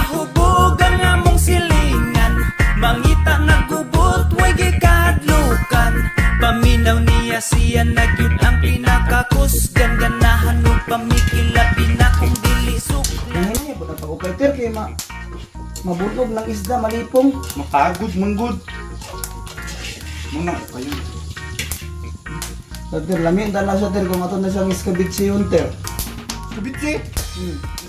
mahubog ang among silingan. Mangita nagubot, way gikahadlukan. Paminaw niya siya nagyud ang pinakakusgan. Ganahan mo pamikilabi na kung dili suklan. Ngayon, buta pa ko kay Ter, kaya mabulog ng isda, malipong. Mapagod, manggod. Muna ko kayo. Ter, lamin na siya, Ter, kung ato na siyang iskabitsi yun, Ter. Skabitsi.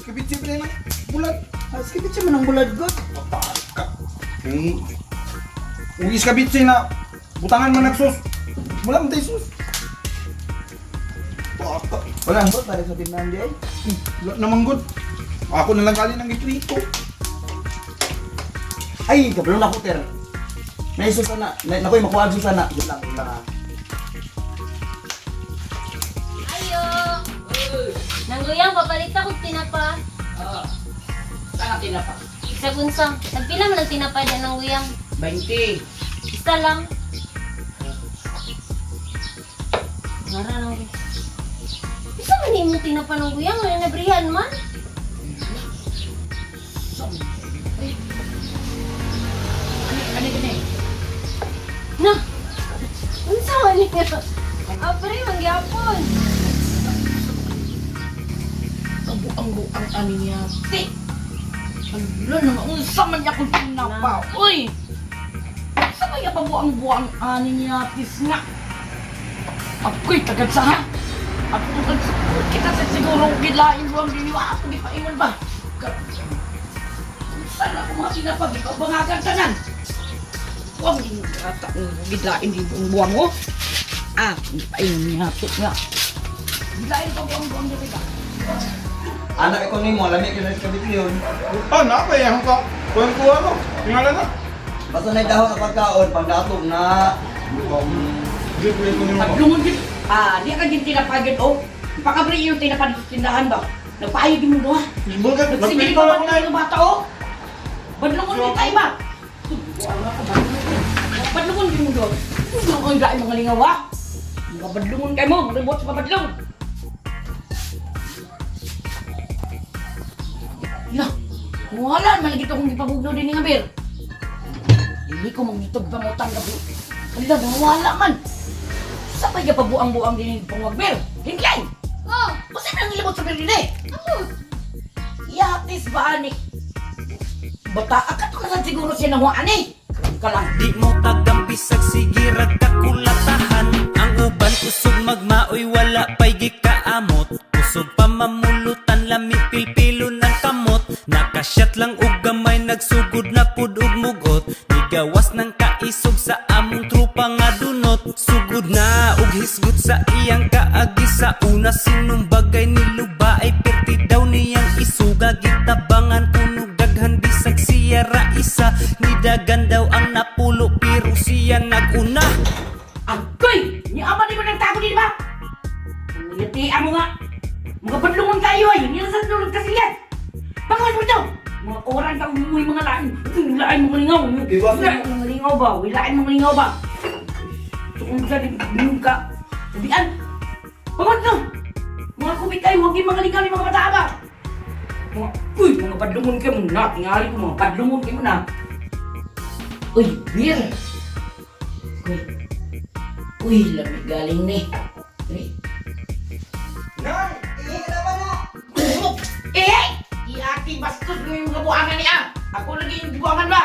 Skabitsi pa rin ang bulan. Iskabitsi man ang bulad ko. Mapaka. Kung iskabitsi na butangan man nagsus. Wala mo tayo sus. Baka. Wala, bot, pare sa tindahan di ay. Wala na manggod. Ako na lang kali ng iprito. Ay, kabalong ako, Ter. Naiso sana, nakoy, makuha sana. Yun lang, yun lang ha. Ayo! Nangguyang, papalit ako tinapa. Saan ang tinapa? Isa gunsang. Nagpila mo ng tinapa dyan ng guyang. 20. Isa lang. Mara lang. Isa man yung tinapa ng guyang. Wala nabrihan man. Ano gani? Na! Ano sa mali nga? Apre, mangyapon. Ang ani niya. Ti! Ano naman? Unsa man niya kung tinapa? Uy! Unsa man niya pabuang-buang ani niya? Tis nga! Ako'y tagad sa ha? Ako tagad sa kita sa sigurong gilain buang diniwa. Ako di pa iwan ba? Saan ako mga tinapa? Di ka bangagan tanan? Huwag yung ata gilain di buang mo. Ah, di pa iwan niya. Tis nga. Gilain pa buang-buang dito ba? Anak ko ni mo, lamig yun ang iskabitsi yun. Ah, napay ang ka. Kuhan ko ano? Tingala na. Basta na dahon na pagkaon, pagdatog na. Hindi ko yung kunin mo. Paglungon din. Ah, di ka din tinapagin o. Pakabri yung tinapagin sa tindahan ba? Nagpaayod din mo doon ha. Bulgat, Nagsigili nagpito pa na ba ko na. tayo ng bata o? Badlungon din tayo ba? Badlungon din mo doon. Badlungon ang dahil mga lingaw ha. Mga badlungon kayo mo, ribot sa badlung. Ya, wala man lagi ito kung ipabugno din ni Ngabir. Hindi ko mangitog pangutang gabi. Kalila, wala man. Sa pa ka pabuang-buang din ni Pangwagbir? Hinglay! Oh! Kasi nang ilibot sa Berlin eh! Ano? Yatis ba ani? Bata, akat ko na siguro siya nahuaan eh! Ka lang. Di mo tagampisag sige ragkakulatahan. Ang uban usog magmaoy wala pa'y gikaamot. Usog pa mamulutan lami pilpilo ng kamot. Nakasyat lang ug gamay nagsugod na pud ug mugot. Nigawas ng kaisog sa among trupa nga dunot. Sugod na ug hisgot sa iyang kaagi sa una. Sinong bagay niluba ay perti daw niyang isuga. Gitabangan puno daghan bisag siya ra isa. Nidagan daw ang napulo pero siya naguna. Agoy! Ni ama di mo nagtago din ba? Ngitian mo nga! Mga badlungon kayo ay! Hindi na sa tulog kasi yan! Pangalas mo ito! Mga orang kang umuwi mga lain! Wilain mga lingaw! Wilain mga lingaw ba? Wilain mga lingaw ba? So kung sa binong ka, sabihan! Pangalas ito! Mga kubit kayo! Huwag yung mga lingaw ni mga bata ba? Mga, uy! Mga badlungon kayo mo na! Tingali ko mga badlungon kayo mo na! Uy! Beer! Uy! Uy! Lamig galing ni! Uy! Nang! Eh! Iati bastos mo yung kabuangan niya! Ako lagi yung buangan ba?